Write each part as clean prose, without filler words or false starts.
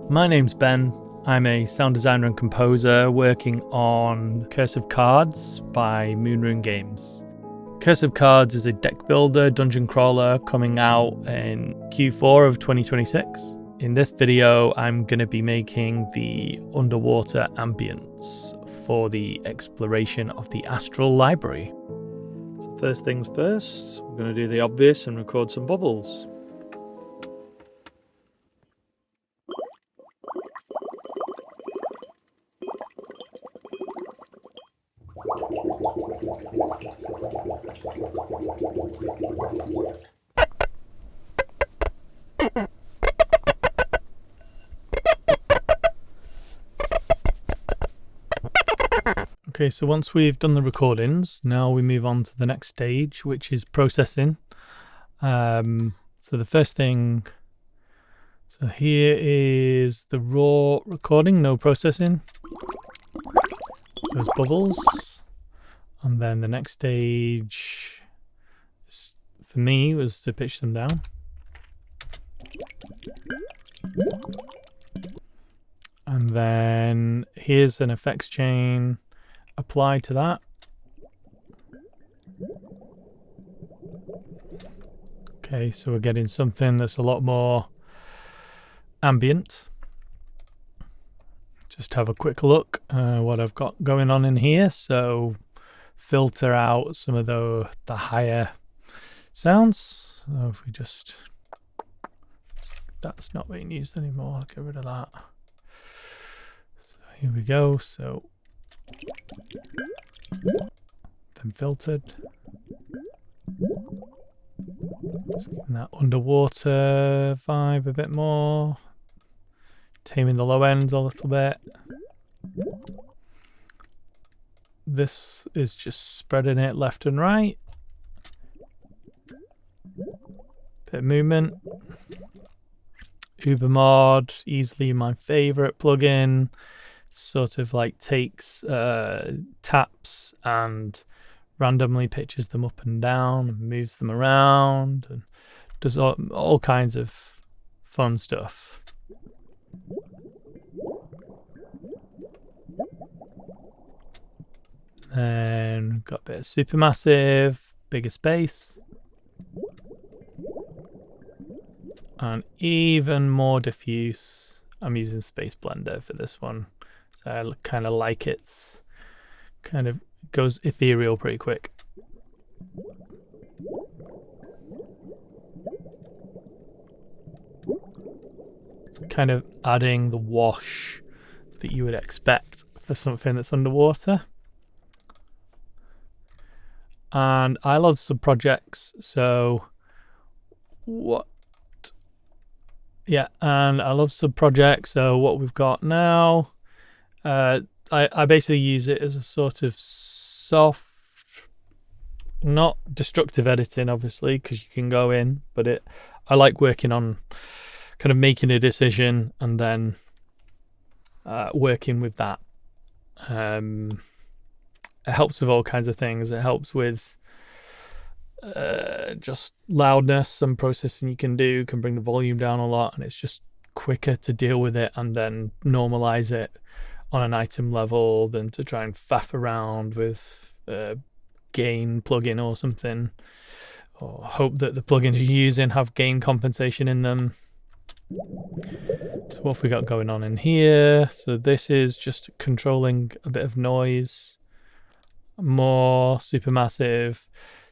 My name's Ben. I'm a sound designer and composer working on Curse of Cards by Moonrune Games. Curse of Cards is a deck builder, dungeon crawler coming out in Q4 of 2026. In this video, I'm going to be making the underwater ambience for the exploration of the astral library. So first things first, we're going to do the obvious and record some bubbles. Okay, so once we've done the recordings, now we move on to the next stage, which is processing. So the first thing, so here is the raw recording, no processing. Those bubbles. And then the next stage, for me, was to pitch them down. And then here's an effects chain applied to that. Okay, so we're getting something that's a lot more ambient. Just have a quick look what I've got going on in here. So filter out some of the higher sounds. So if we just, that's not being used anymore, I'll get rid of that. So here we go. So then filtered. Just giving that underwater vibe a bit more. Taming the low end a little bit. This is just spreading it left and right. Bit of movement. Ubermod, easily my favorite plugin. Sort of like takes taps and randomly pitches them up and down and moves them around and does all kinds of fun stuff. Then got a bit of supermassive, bigger space, and even more diffuse. I'm using Space Blender for this one, so I kind of like it's kind of goes ethereal pretty quick. Kind of adding the wash that you would expect for something that's underwater. And I love sub-projects, so what? Yeah, and I love sub-projects, so what we've got now, I basically use it as a sort of soft, not destructive editing, obviously, because you can go in, but I like working on kind of making a decision and then working with that. It helps with all kinds of things. It helps with just loudness and processing you can do, can bring the volume down a lot, and it's just quicker to deal with it and then normalize it on an item level than to try and faff around with gain plugin or something, or hope that the plugins you're using have gain compensation in them. So what have we got going on in here? So this is just controlling a bit of noise, more supermassive,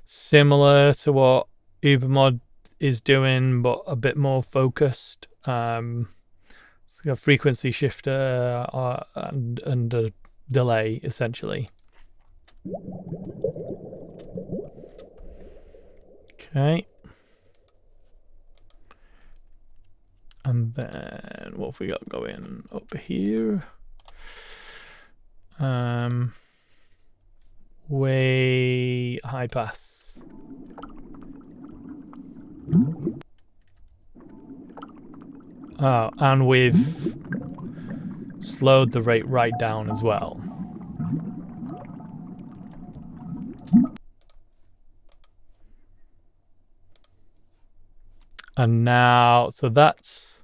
similar to what Ubermod is doing, but a bit more focused. It's got a frequency shifter and a delay, essentially. Okay. And then what have we got going up here? Way high pass. Oh, and we've slowed the rate right down as well. And now, so that's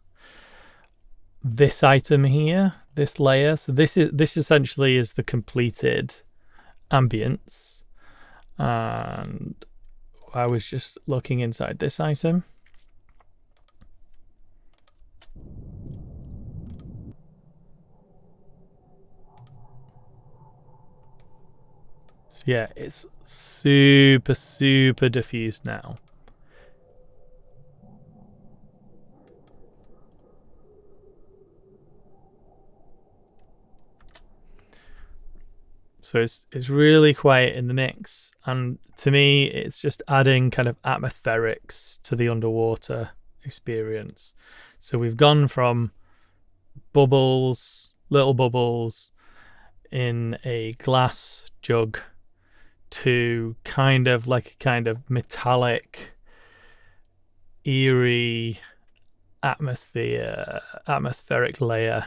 this item here, this layer. So this essentially is the completed ambience, and I was just looking inside this item. So yeah, it's super diffused now. So it's really quiet in the mix, and to me it's just adding kind of atmospherics to the underwater experience. So we've gone from bubbles, little bubbles in a glass jug, to kind of like a kind of metallic, eerie atmospheric layer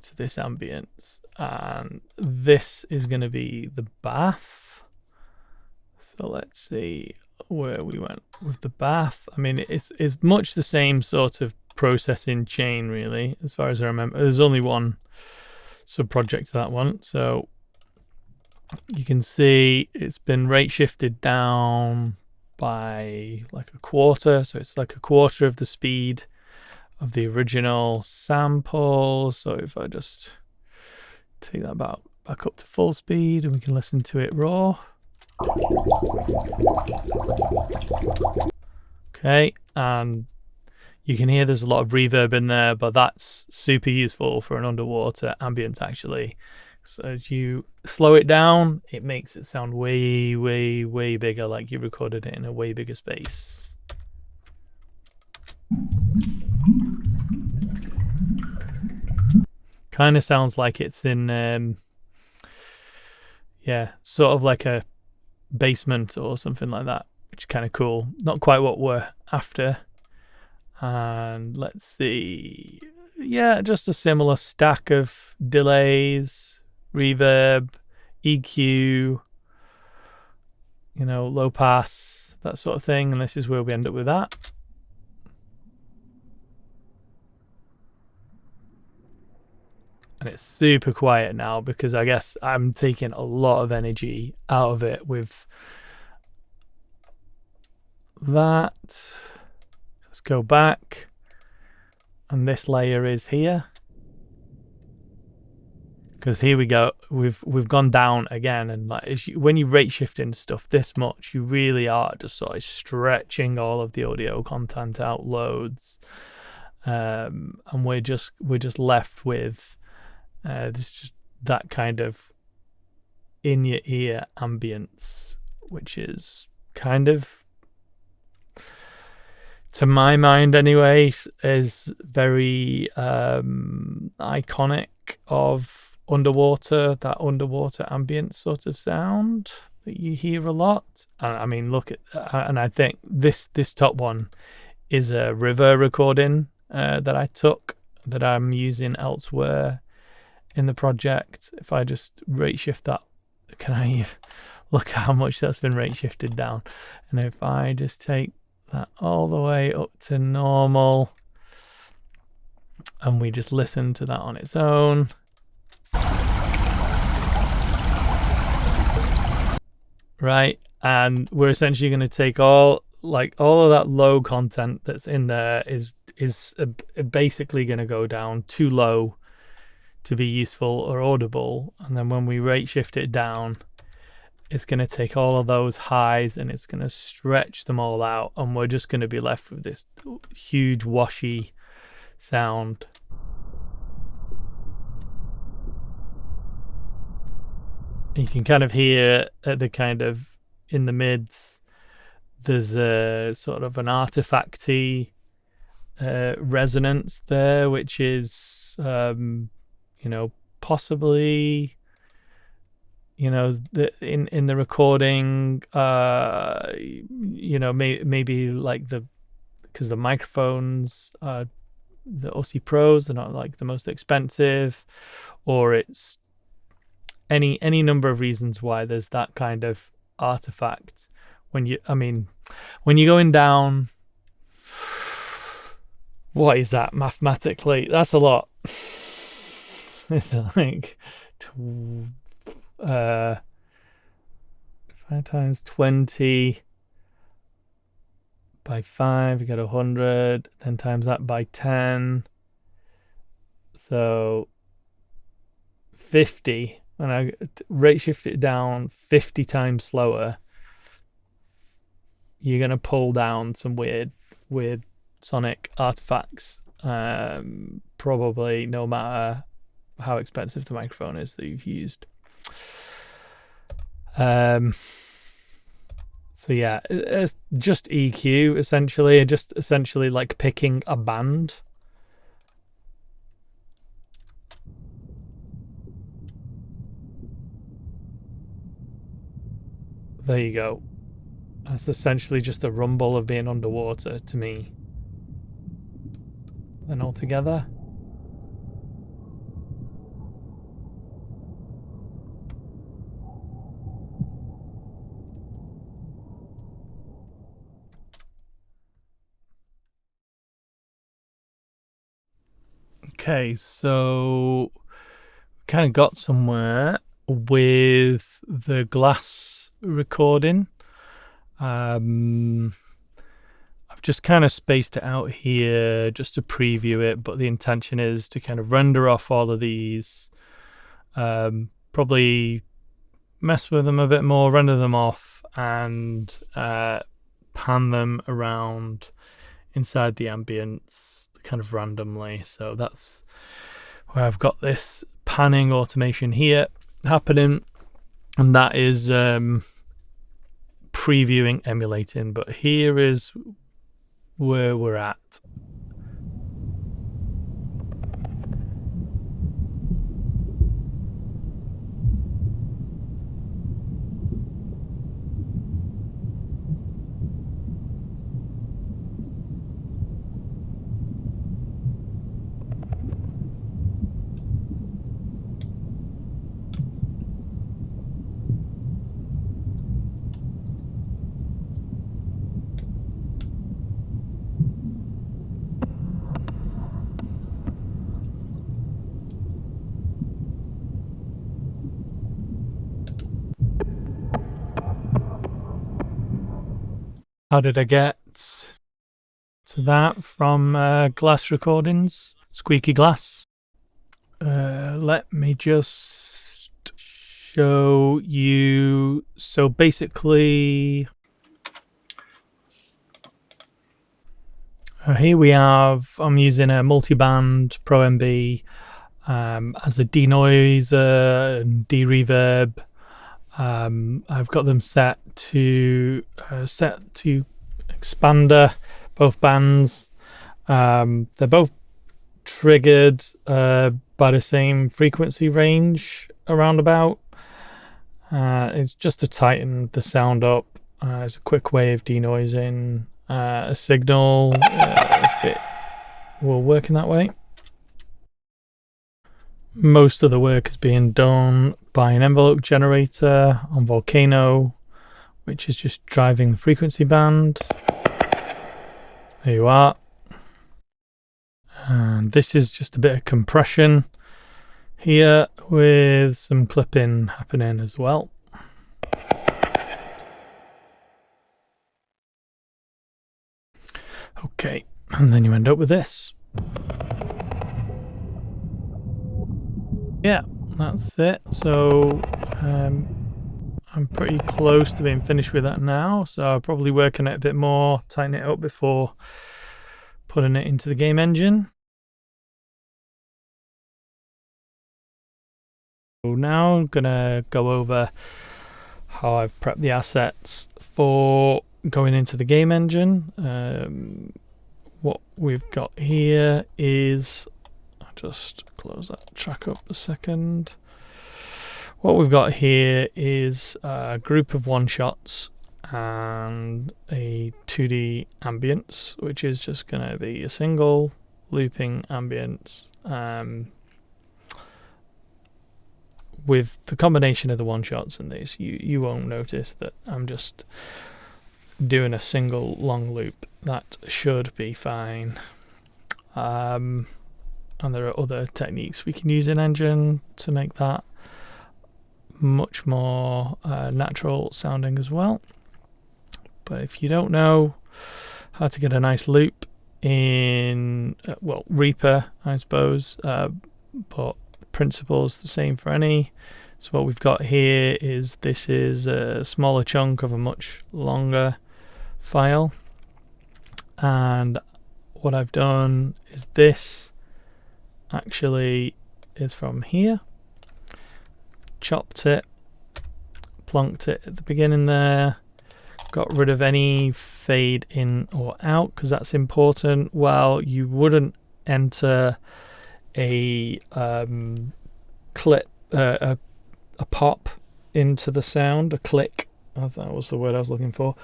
to this ambience. And this is going to be the bath. So let's see where we went with the bath. I mean, it's much the same sort of processing chain, really, as far as I remember. There's only one sub project to that one, so you can see it's been rate shifted down by like a quarter, so it's like a quarter of the speed of the original sample. So if I just take that back up to full speed and we can listen to it raw. Okay, and you can hear there's a lot of reverb in there, but that's super useful for an underwater ambient actually. So as you slow it down, it makes it sound way bigger, like you recorded it in a way bigger space. Kind of sounds like it's in, yeah, sort of like a basement or something like that, which is kind of cool. Not quite what we're after. And let's see, yeah, just a similar stack of delays, reverb, EQ, you know, low pass, that sort of thing. And this is where we end up with that. And it's super quiet now because I guess I'm taking a lot of energy out of it with that. Let's go back. And this layer is here. Because here we go, we've gone down again, and like when you rate shifting stuff this much, you really are just sort of stretching all of the audio content out loads, and we're just left with this just that kind of in your ear ambience, which is kind of, to my mind anyway, is very iconic of underwater, that underwater ambient sort of sound that you hear a lot. I mean, look at, and I think this top one is a river recording that I took that I'm using elsewhere in the project. If I just rate shift that, can I look at how much that's been rate shifted down? And if I just take that all the way up to normal and we just listen to that on its own, right, and we're essentially going to take all of that low content that's in there is basically going to go down too low to be useful or audible, and then when we rate shift it down, it's going to take all of those highs and it's going to stretch them all out, and we're just going to be left with this huge washy sound. You can kind of hear at the kind of in the mids, there's a sort of an artifacty resonance there, which is, you know, possibly, you know, in the recording, you know, maybe like because the microphones are the Aussie Pros, they're not like the most expensive, or it's any number of reasons why there's that kind of artifact when you're going down What is that mathematically? That's a lot. It's like 5 times 20 by 5, you get 100. Then times that by 10. So 50. When I rate shift it down 50 times slower, you're gonna pull down some weird sonic artifacts. Probably no matter how expensive the microphone is that you've used. So yeah, it's just EQ essentially, just essentially like picking a band. There you go. That's essentially just a rumble of being underwater to me. Then all together. Okay, so kind of got somewhere with the glass recording. I've just kind of spaced it out here just to preview it, but the intention is to kind of render off all of these, probably mess with them a bit more, render them off, and pan them around inside the ambience kind of randomly. So that's where I've got this panning automation here happening, and that is previewing emulating. But here is where we're at. How did I get to that from glass recordings? Squeaky glass. Let me just show you. So basically, here we have, I'm using a multi-band Pro MB as a denoiser and de-reverb. I've got them set to expander, both bands. They're both triggered by the same frequency range around about. It's just to tighten the sound up. It's a quick way of denoising a signal if it will work in that way. Most of the work is being done by an envelope generator on Volcano, which is just driving the frequency band. There you are. And this is just a bit of compression here with some clipping happening as well. Okay, and then you end up with this. Yeah, that's it. So I'm pretty close to being finished with that now. So I'll probably work on it a bit more, tighten it up before putting it into the game engine. So now I'm gonna go over how I've prepped the assets for going into the game engine. What we've got here is, I'll just close that track up a second. What we've got here is a group of one shots and a 2D ambience, which is just going to be a single looping ambience. With the combination of the one shots and these, you won't notice that I'm just doing a single long loop. That should be fine. And there are other techniques we can use in Engine to make that much more natural sounding as well. But if you don't know how to get a nice loop in Reaper, I suppose, but the principle's the same for any. So what we've got here is this is a smaller chunk of a much longer file, and what I've done is this actually is from here, chopped it, plonked it at the beginning there, got rid of any fade in or out because that's important. Well, you wouldn't enter a clip, a pop into the sound, a click, that was the word I was looking for.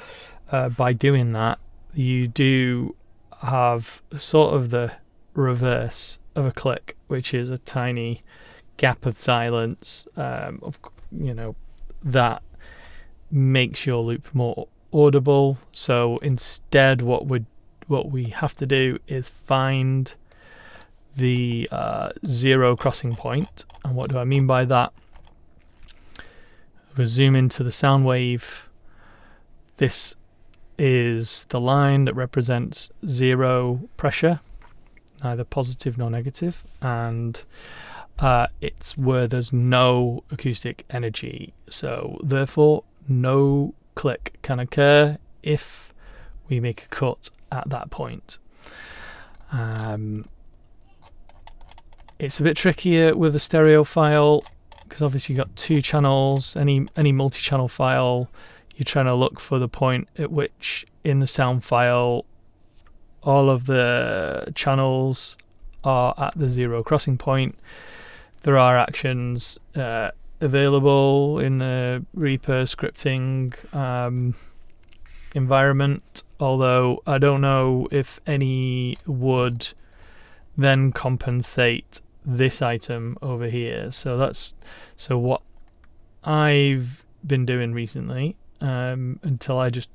By doing that, you do have sort of the reverse of a click, which is a tiny gap of silence, that makes your loop more audible. So instead, what we have to do is find the zero crossing point. And what do I mean by that? We zoom into the sound wave. This is the line that represents zero pressure, neither positive nor negative, and it's where there's no acoustic energy. So therefore, no click can occur if we make a cut at that point. It's a bit trickier with a stereo file because obviously you've got two channels. Any multi-channel file, you're trying to look for the point at which in the sound file all of the channels are at the zero crossing point. There are actions available in the Reaper scripting environment, although I don't know if any would then compensate this item over here. So what I've been doing recently, until I just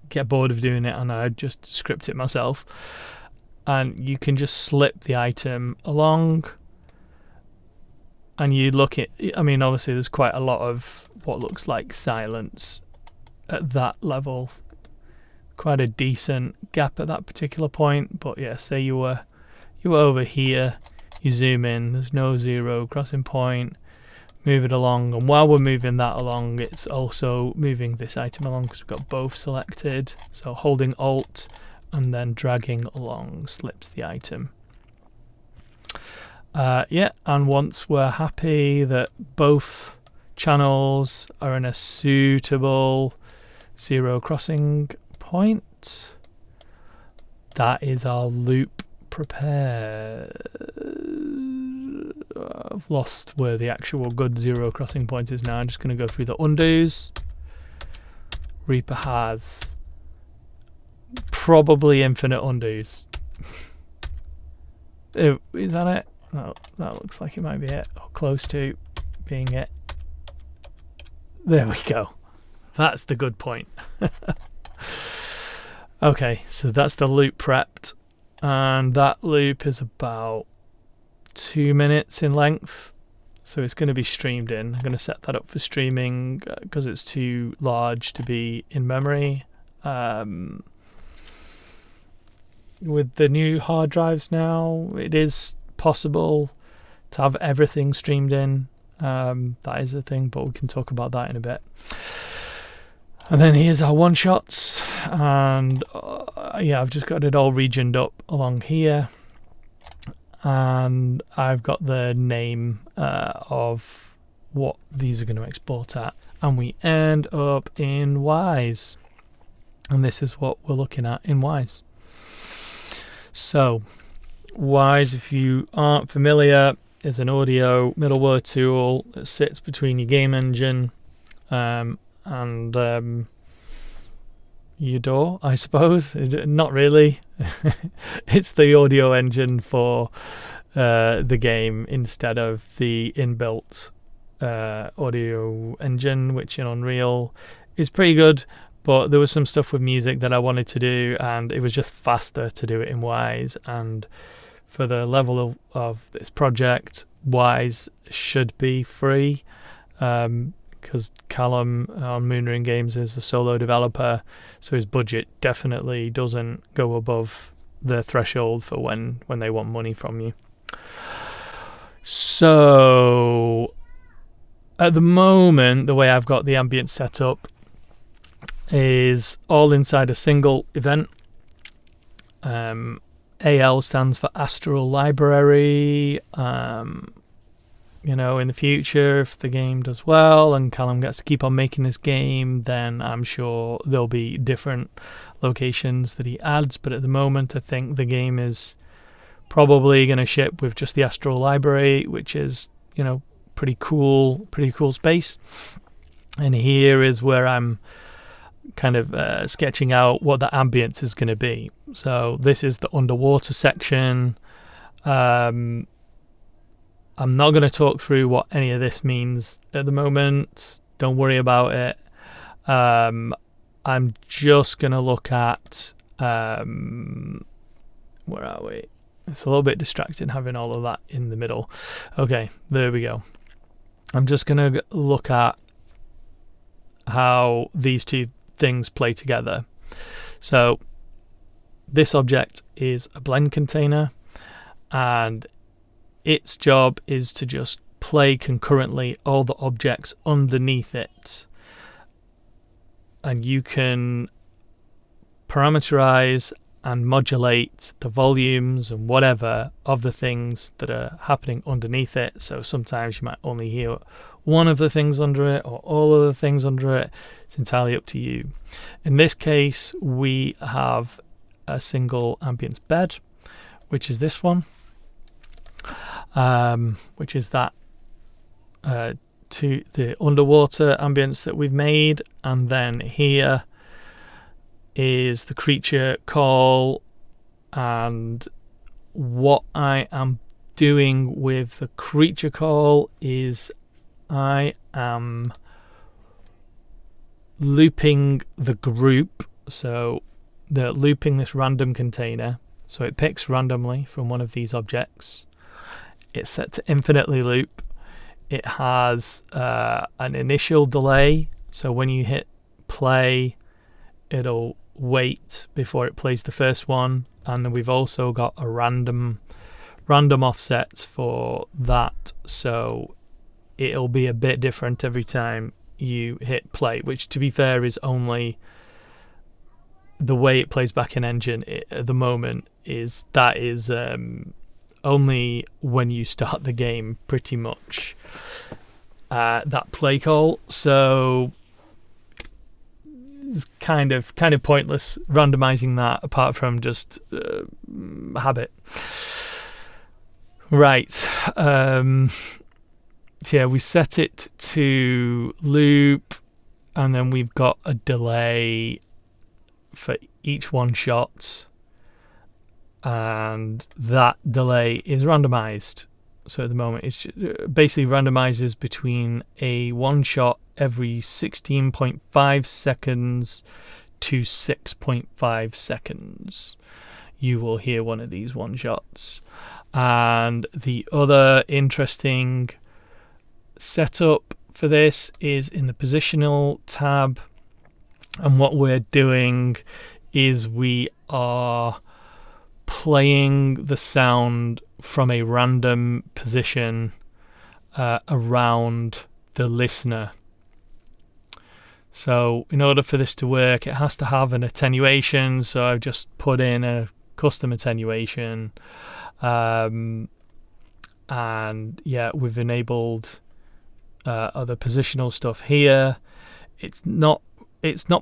get bored of doing it and I just script it myself, and you can just slip the item along and you look at, obviously there's quite a lot of what looks like silence at that level, quite a decent gap at that particular point. But yeah, say you were over here, you zoom in, there's no zero crossing point, move it along, and while we're moving that along, it's also moving this item along because we've got both selected. So holding Alt and then dragging along slips the item. And once we're happy that both channels are in a suitable zero crossing point, that is our loop prepared. I've lost where the actual good zero crossing point is now. I'm just going to go through the undos. Reaper has probably infinite undos. Is that it? No, that looks like it might be it, or close to being it. There we go. That's the good point. Okay, so that's the loop prepped, and that loop is about 2 minutes in length, so it's going to be streamed in. I'm going to set that up for streaming because it's too large to be in memory. With the new hard drives now, it is possible to have everything streamed in. That is a thing, but we can talk about that in a bit. And then here's our one shots, and I've just got it all regioned up along here, and I've got the name of what these are going to export at, and we end up in Wwise, and this is what we're looking at in Wwise. So Wwise, if you aren't familiar, is an audio middleware tool that sits between your game engine and your DAW, I suppose. Not really. It's the audio engine for the game instead of the inbuilt audio engine, which in Unreal is pretty good. But there was some stuff with music that I wanted to do, and it was just faster to do it in Wwise. And for the level of this project, Wise should be free, because Callum on Moonring Games is a solo developer, so his budget definitely doesn't go above the threshold for when they want money from you. So at the moment, the way I've got the ambient set up is all inside a single event. AL stands for Astral Library. In the future, if the game does well and Callum gets to keep on making this game, then I'm sure there'll be different locations that he adds. But at the moment, I think the game is probably going to ship with just the Astral Library, which is, pretty cool space. And here is where I'm kind of sketching out what the ambience is going to be. So this is the underwater section. I'm not going to talk through what any of this means at the moment. Don't worry about it. I'm just going to look at... where are we? It's a little bit distracting having all of that in the middle. Okay, there we go. I'm just going to look at how these two things play together. So this object is a blend container, and its job is to just play concurrently all the objects underneath it. And you can parameterize and modulate the volumes and whatever of the things that are happening underneath it. So sometimes you might only hear one of the things under it or all of the things under it. It's entirely up to you. In this case, we have a single ambience bed, which is this one. Which is that to the underwater ambience that we've made, and then here is the creature call. And what I am doing with the creature call is I am looping the group, so they're looping this random container, so it picks randomly from one of these objects. It's set to infinitely loop. It has an initial delay, so when you hit play, it'll wait before it plays the first one, and then we've also got a random offsets for that, so it'll be a bit different every time you hit play, which, to be fair, is only the way it plays back in engine at the moment. Is only when you start the game, pretty much, that play call. So it's kind of pointless randomizing that, apart from just habit. Right. So yeah, we set it to loop, and then we've got a delay for each one shot, and that delay is randomized. So at the moment, it basically randomizes between a one shot every 16.5 seconds to 6.5 seconds. You will hear one of these one shots. And the other interesting setup for this is in the positional tab. And what we're doing is we are playing the sound from a random position around the listener. So in order for this to work, it has to have an attenuation. So I've just put in a custom attenuation. And yeah, we've enabled other positional stuff here. It's not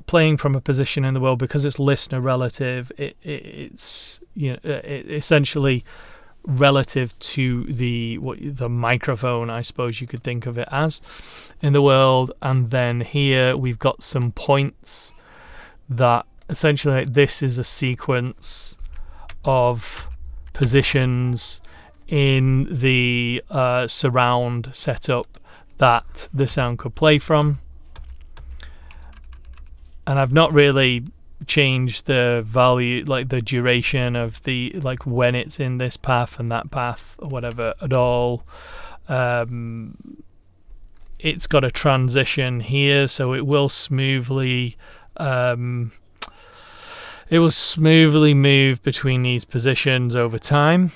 playing from a position in the world because it's listener relative. It's essentially relative to the microphone, I suppose you could think of it as, in the world. And then here we've got some points that essentially this is a sequence of positions in the surround setup that the sound could play from. And I've not really change the value, like the duration of the, like when it's in this path and that path or whatever at all. It's got a transition here, so it will smoothly move between these positions over time.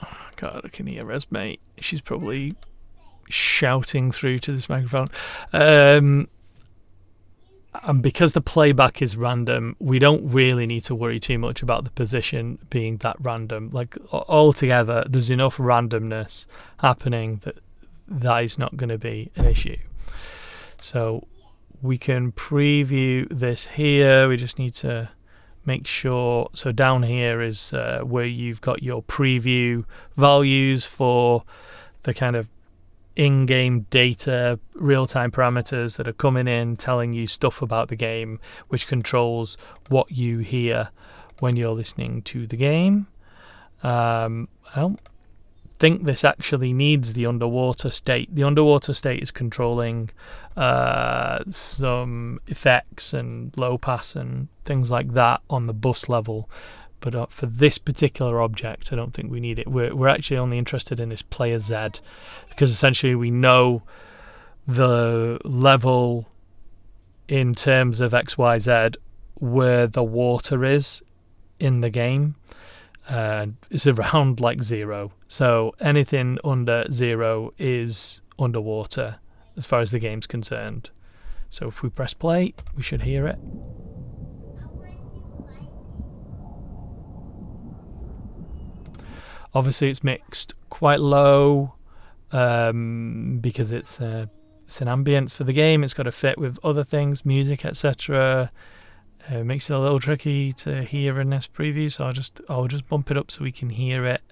Oh, God, I can hear Resmate. She's probably shouting through to this microphone. And because the playback is random, we don't really need to worry too much about the position being that random. Like altogether, there's enough randomness happening that is not going to be an issue. So we can preview this here. We just need to make sure. So down here is where you've got your preview values for the kind of in-game data, real-time parameters that are coming in, telling you stuff about the game, which controls what you hear when you're listening to the game. I don't think this actually needs the underwater state. The underwater state is controlling some effects and low pass and things like that on the bus level. But for this particular object, I don't think we need it. We're actually only interested in this player Z, because essentially we know the level in terms of XYZ where the water is in the game. It's around like 0. So anything under 0 is underwater as far as the game's concerned. So if we press play, we should hear it. Obviously, it's mixed quite low because it's an ambience for the game. It's got to fit with other things, music, etc. It makes it a little tricky to hear in this preview, so I'll just bump it up so we can hear it.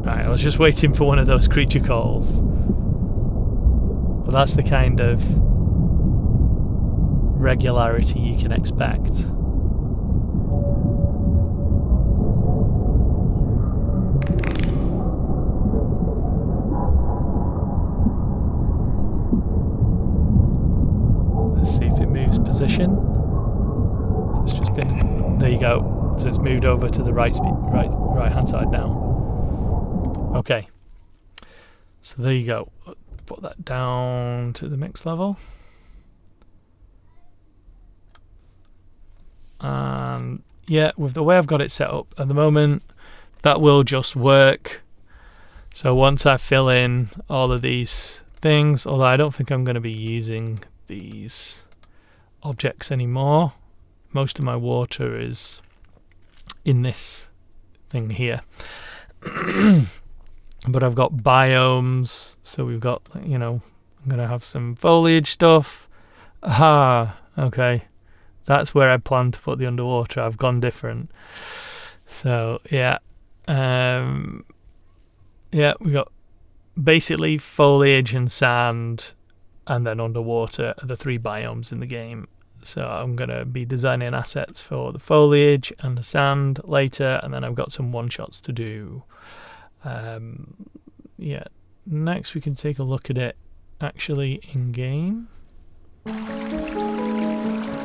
I was just waiting for one of those creature calls. But that's the kind of regularity you can expect. Let's see if it moves position. So it's just been, there you go. So it's moved over to the right hand side now. Okay, so there you go. Put that down to the mix level. And yeah, with the way I've got it set up at the moment, that will just work. So once I fill in all of these things, although I don't think I'm going to be using these objects anymore, most of my water is in this thing here. But I've got biomes, so we've got, you know, I'm going to have some foliage stuff. Aha, okay. That's where I plan to put the underwater. I've gone different. So, yeah. Yeah, we've got basically foliage and sand, and then underwater are the 3 biomes in the game. So I'm going to be designing assets for the foliage and the sand later, and then I've got some one-shots to do. Yeah, next we can take a look at it actually in game.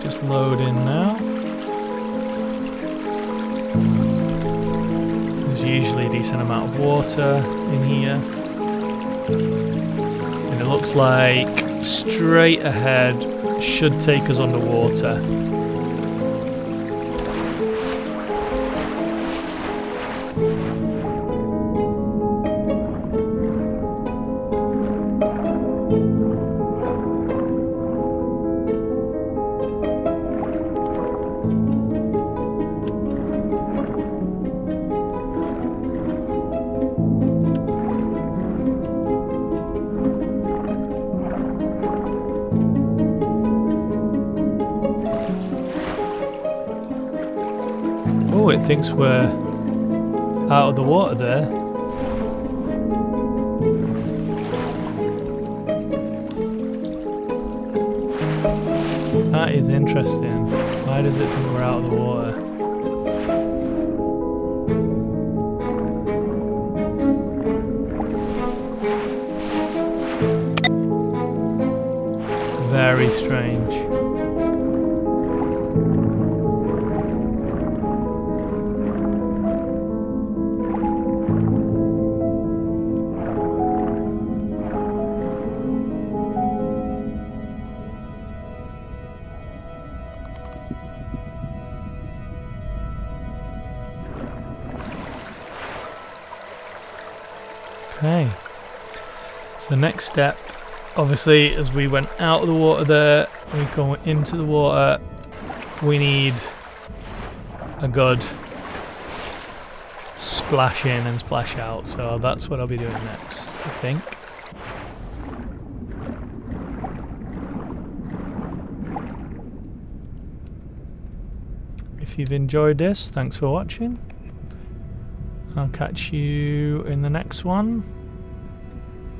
Just load in now. There's usually a decent amount of water in here, and it looks like straight ahead should take us underwater. Oh, it thinks we're out of the water there. That is interesting. Why does it think we're out of the water? Very strange. Okay, so next step, obviously as we went out of the water there, we go into the water, we need a good splash in and splash out, so that's what I'll be doing next, I think. If you've enjoyed this, thanks for watching. I'll catch you in the next one.